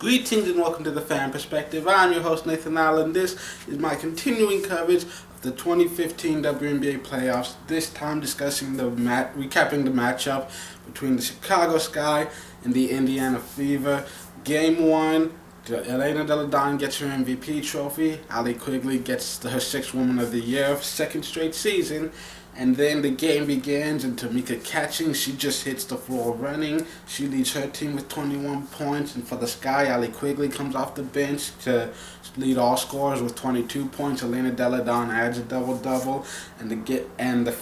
Greetings and welcome to the Fan Perspective. I'm your host Nathan Allen. This is my continuing coverage of the 2015 WNBA playoffs. This time discussing recapping the matchup between the Chicago Sky and the Indiana Fever. Game 1, Delle Donne gets her MVP trophy. Allie Quigley gets her 6th Woman of the Year, second straight season. And then the game begins, and Tamika Catchings, she just hits the floor running. She leads her team with 21 points. And for the Sky, Allie Quigley comes off the bench to lead all scorers with 22 points. Delle Donne adds a double-double. And the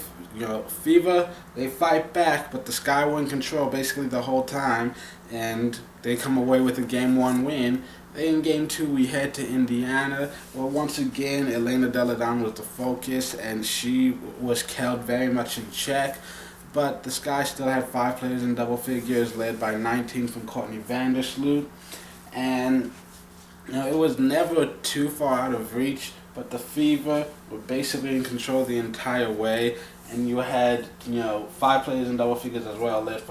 Fever, they fight back, but the Sky were in control basically the whole time. And they come away with a Game 1 win. In Game 2, we head to Indiana. Well, once again, Delle Donne was the focus, and she was held very much in check. But the Sky still had 5 players in double figures, led by 19 from Vandersloot. And it was never too far out of reach, but the Fever were basically in control the entire way. And you had 5 players in double figures as well, led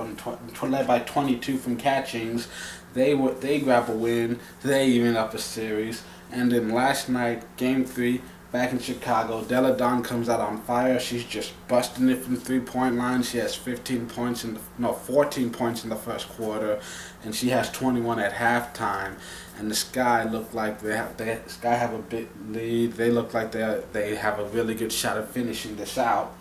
by 22 from Catchings. They grab a win. They even up a series. And then last night, Game 3, back in Chicago, Delle Donne comes out on fire. She's just busting it from 3-point line. She has 14 points in the first quarter, and she has 21 at halftime. And the Sky look like the Sky have a big lead. They look like they have a really good shot at finishing this out.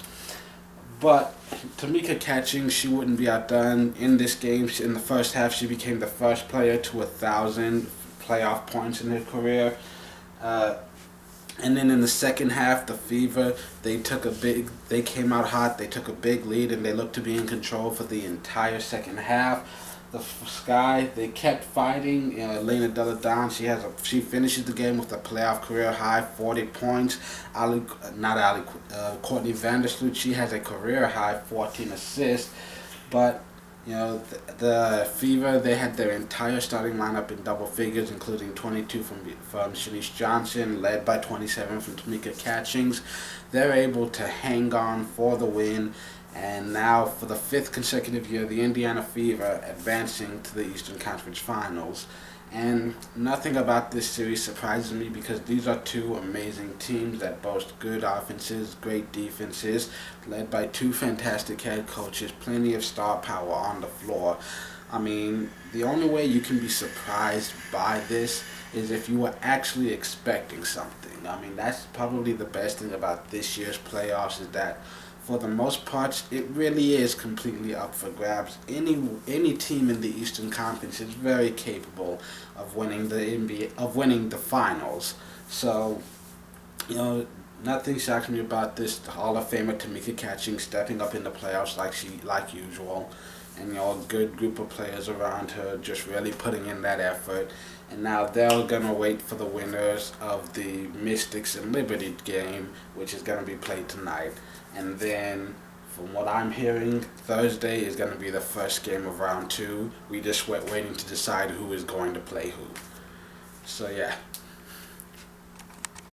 But Tamika Catchings, she wouldn't be outdone in this game. In the first half, she became the first player to 1,000 playoff points in her career. And then in the second half, the Fever, they came out hot. They took a big lead, and they looked to be in control for the entire second half. The Sky, they kept fighting. Delle Donne, she finishes the game with a playoff career high 40 points. Courtney Vandersloot, she has a career high 14 assists. But the Fever, they had their entire starting lineup in double figures, including 22 from Shanice Johnson, led by 27 from Tamika Catchings. They're able to hang on for the win. And now, for the 5th consecutive year, the Indiana Fever advancing to the Eastern Conference Finals. And nothing about this series surprises me because these are 2 amazing teams that boast good offenses, great defenses, led by 2 fantastic head coaches, plenty of star power on the floor. I mean, the only way you can be surprised by this is if you were actually expecting something. I mean, that's probably the best thing about this year's playoffs, is that for the most part, it really is completely up for grabs. Any team in the Eastern Conference is very capable of winning the finals. So, nothing shocks me about this Hall of Famer Tamika Catchings stepping up in the playoffs like usual, and a good group of players around her just really putting in that effort. And now they're gonna wait for the winners of the Mystics and Liberty game, which is gonna be played tonight. And then, from what I'm hearing, Thursday is going to be the first game of round 2. We just waiting to decide who is going to play who. So yeah.